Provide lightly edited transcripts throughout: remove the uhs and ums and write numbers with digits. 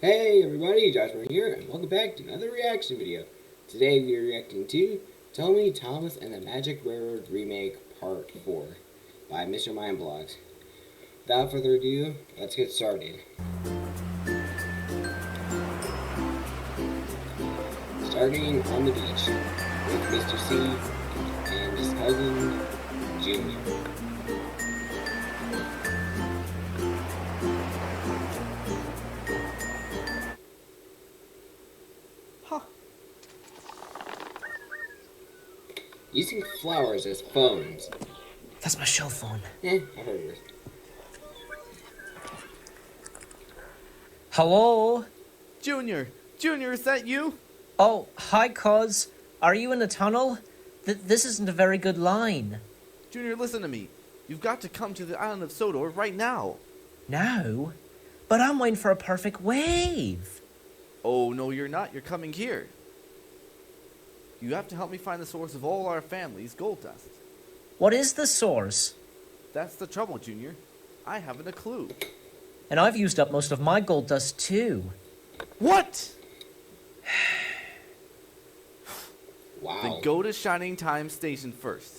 Hey everybody, Joshua here, and welcome back to another reaction video. Today we are reacting to Tommy, Thomas, and the Magic Railroad Remake Part 4 by Mr. Mindblogs. Without further ado, let's get started. Starting on the beach with Mr. C and his cousin, Junior. Using flowers as phones. That's my shell phone. I heard it. Hello? Junior, is that you? Oh, hi, cuz. Are you in the tunnel? This isn't a very good line. Junior, listen to me. You've got to come to the island of Sodor right now. Now? But I'm waiting for a perfect wave. Oh, no, you're not. You're coming here. You have to help me find the source of all our family's gold dust. What is the source? That's the trouble, Junior. I haven't a clue. And I've used up most of my gold dust, too. What? Wow. Then go to Shining Time Station first.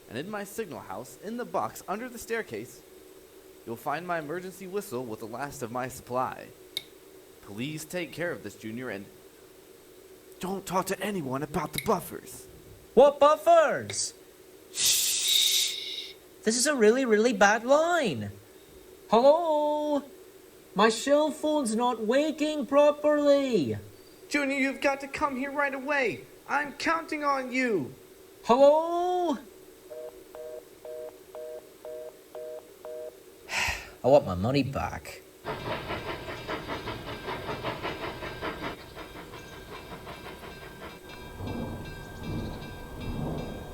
And in my signal house, in the box under the staircase, you'll find my emergency whistle with the last of my supply. Please take care of this, Junior, and don't talk to anyone about the buffers. What buffers? Shh. This is a really, really bad line. Hello? My shell phone's not waking properly. Junior, you've got to come here right away. I'm counting on you. Hello? I want my money back.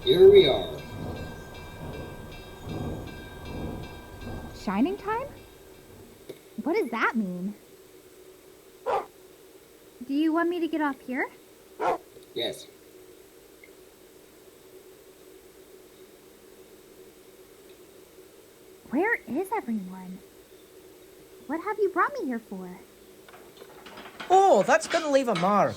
Here we are. Shining time? What does that mean? Do you want me to get off here? Yes. Where is everyone? What have you brought me here for? Oh, that's gonna leave a mark.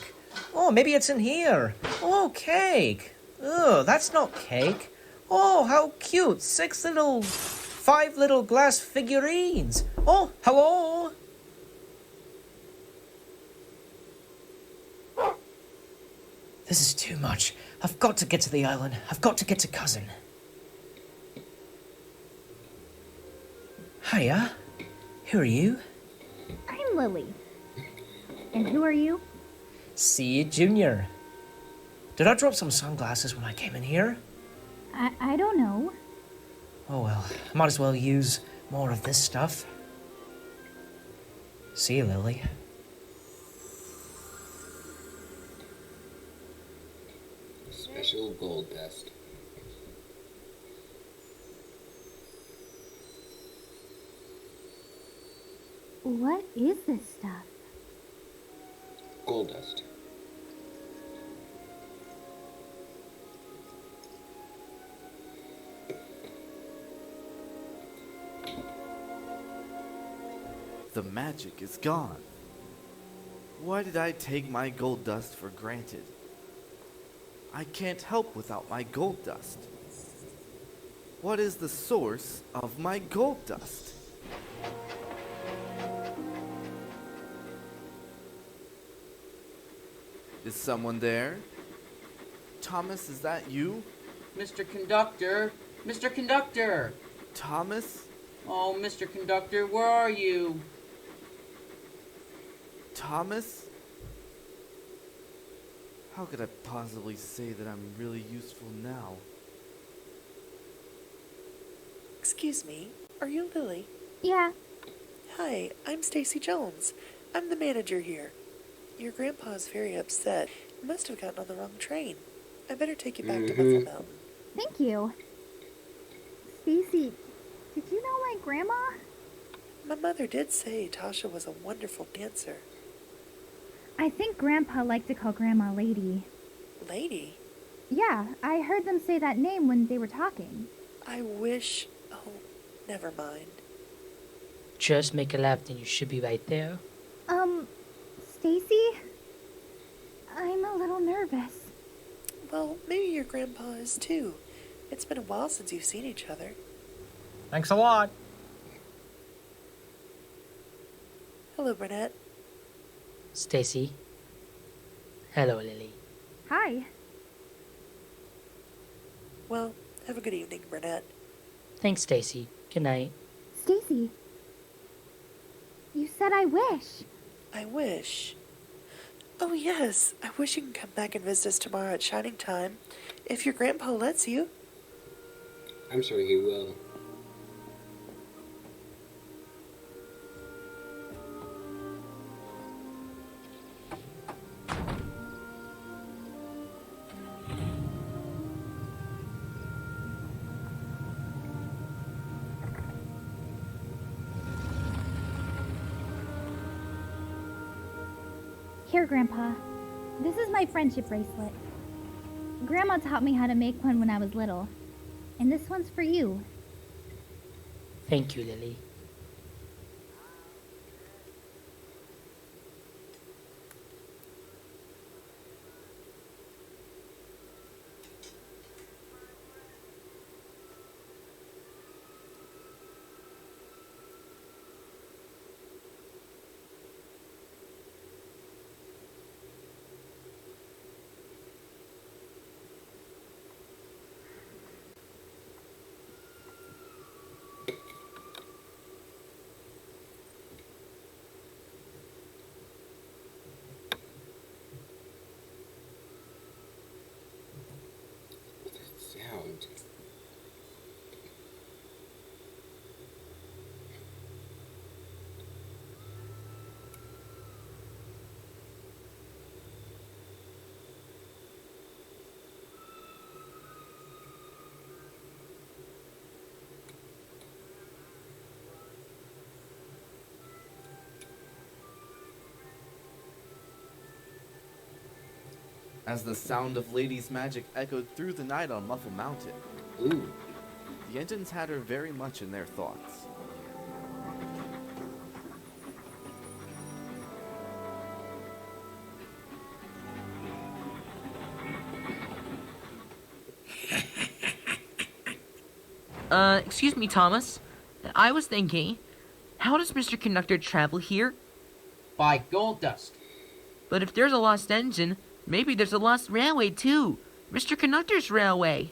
Oh, maybe it's in here. Oh, cake. Oh, that's not cake. Oh, how cute. Five little glass figurines. Oh, hello. This is too much. I've got to get to the island. I've got to get to Cousin. Hiya. Who are you? I'm Lily. And who are you? See you, Junior. Did I drop some sunglasses when I came in here? I don't know. Oh well, might as well use more of this stuff. See you, Lily. Special gold dust. What is this stuff? Gold dust. The magic is gone. Why did I take my gold dust for granted? I can't help without my gold dust. What is the source of my gold dust? Is someone there? Thomas, is that you? Mr. Conductor! Mr. Conductor! Thomas? Oh, Mr. Conductor, where are you? Thomas? How could I possibly say that I'm really useful now? Excuse me, are you Lily? Yeah. Hi, I'm Stacy Jones. I'm the manager here. Your grandpa's very upset. You must have gotten on the wrong train. I better take you back to Buffalo Mountain. Thank you. Stacy, did you know my grandma? My mother did say Tasha was a wonderful dancer. I think Grandpa liked to call Grandma Lady. Lady? Yeah, I heard them say that name when they were talking. I wish... Oh, never mind. Just make a left and you should be right there. Stacy? I'm a little nervous. Well, maybe your grandpa is too. It's been a while since you've seen each other. Thanks a lot. Hello, Burnett. Stacy. Hello, Lily. Hi. Well, have a good evening, Burnett. Thanks, Stacy. Good night. Stacy. You said I wish. I wish. Oh, yes. I wish you can come back and visit us tomorrow at Shining Time, if your grandpa lets you. I'm sure he will. Here, Grandpa. This is my friendship bracelet. Grandma taught me how to make one when I was little. And this one's for you. Thank you, Lily. Sound. As the sound of Lady's magic echoed through the night on Muffle Mountain, Ooh. the engines had her very much in their thoughts. Excuse me, Thomas. I was thinking, how does Mr. Conductor travel here? By gold dust. But if there's a lost engine, maybe there's a lost railway too. Mr. Conductor's railway.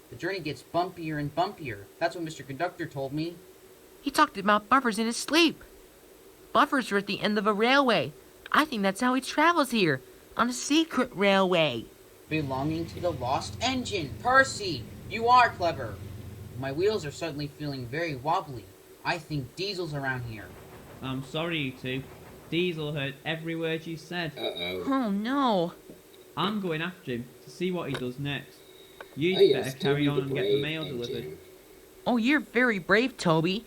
The journey gets bumpier and bumpier. That's what Mr. Conductor told me. He talked about buffers in his sleep. Buffers are at the end of a railway. I think that's how he travels here, on a secret railway. Belonging to the lost engine. Percy, you are clever. My wheels are suddenly feeling very wobbly. I think Diesel's around here. I'm sorry, you two. Diesel heard every word you said. Uh-oh. Oh no. I'm going after him to see what he does next. You'd Oh, yes, better carry Toby on the and get the Brave mail Engine. delivered. Oh, you're very brave, Toby.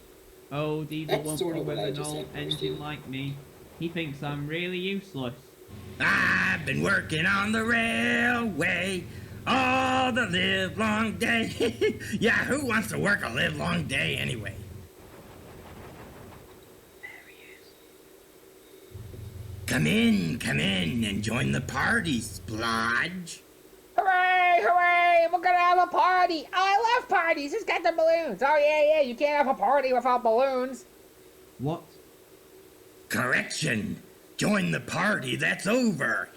Oh, Diesel That's won't sort be of what with I an just old said, engine Percy. like me. He thinks I'm really useless. I've been working on the railway all the live long day. Yeah, who wants to work a live long day anyway? Come in, and join the party, Splodge. Hooray, hooray, we're gonna have a party. Oh, I love parties. Who's got the balloons? Oh, yeah, you can't have a party without balloons. What? Correction. Join the party that's over.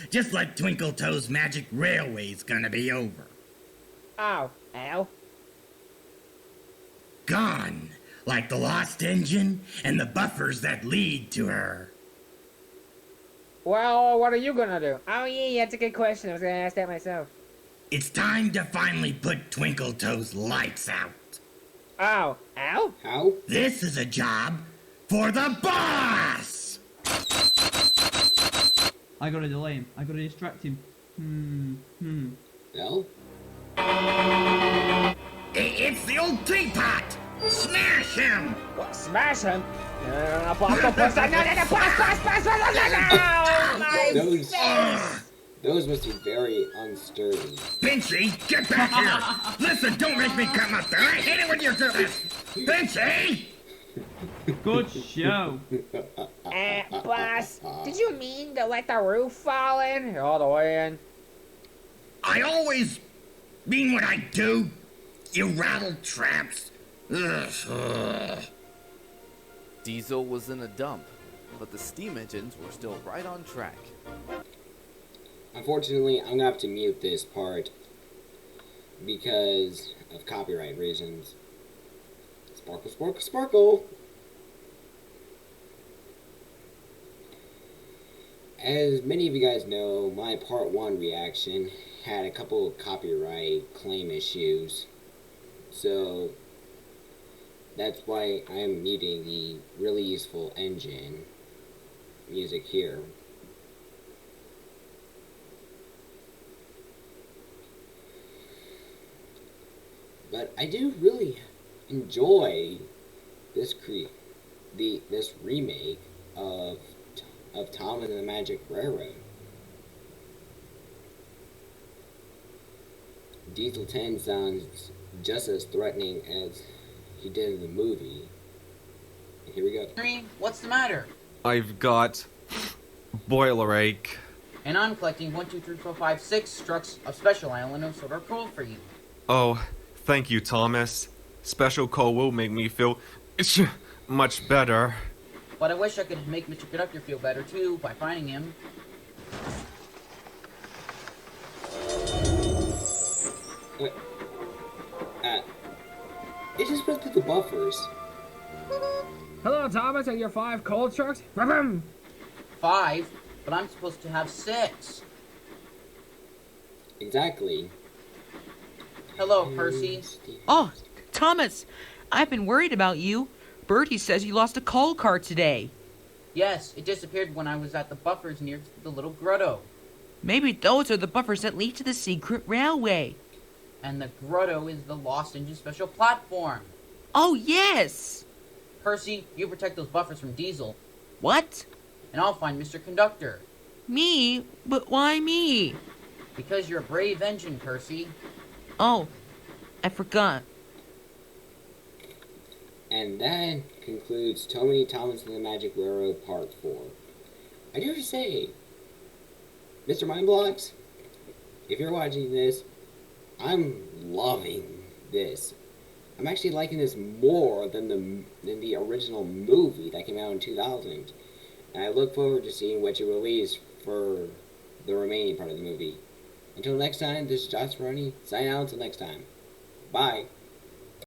Just like Twinkle Toes Magic Railway's gonna be over. Oh, Al? Gone. Like the lost engine and the buffers that lead to her. Well, what are you gonna do? Oh, yeah, that's a good question. I was gonna ask that myself. It's time to finally put Twinkle Toes lights out. Oh, Al? How? This is a job for the boss! I gotta delay him. I gotta distract him. Well? It's the old teapot! Smash him! What, smash him? No, boss, my Those, face! those must be very unsturdy. Pinchy, get back here! Listen, don't make me come up there! I hate it when you do this! Pinchy! Good show. Boss, did you mean to let the roof fall in all the way in? I always mean what I do, you rattle traps. Ugh. Diesel was in a dump, but the steam engines were still right on track. Unfortunately, I'm gonna have to mute this part because of copyright reasons. Sparkle, sparkle, sparkle! As many of you guys know, my part 1 reaction had a couple of copyright claim issues. So, that's why I'm muting the really useful engine music here. But I do really enjoy this this remake of Thomas and the Magic Railroad. Diesel 10 sounds just as threatening as he did in the movie. And here we go. Henry, what's the matter? I've got boiler ache. And I'm collecting 1, 2, 3, 4, 5, 6 trucks of special aluminum soda coal for you. Oh, thank you, Thomas. Special coal will make me feel much better. But I wish I could make Mr. Conductor feel better too by finding him. It just went through the buffers. Hello, Thomas, and your 5 coal trucks? Vroom. 5? But I'm supposed to have 6. Exactly. Hello, Percy. Oh, Thomas, I've been worried about you. Bertie says you lost a coal cart today. Yes, it disappeared when I was at the buffers near the little grotto. Maybe those are the buffers that lead to the secret railway. And the grotto is the Lost Engine special platform. Oh, yes! Percy, you protect those buffers from Diesel. What? And I'll find Mr. Conductor. Me? But why me? Because you're a brave engine, Percy. Oh, I forgot. And that concludes Tommy, Thomas, and the Magic Railroad Part 4. I do have to say, Mr. Mindblocks, if you're watching this, I'm loving this. I'm actually liking this more than the original movie that came out in 2000. And I look forward to seeing what you release for the remaining part of the movie. Until next time, this is Josh Roney, signing out until next time. Bye.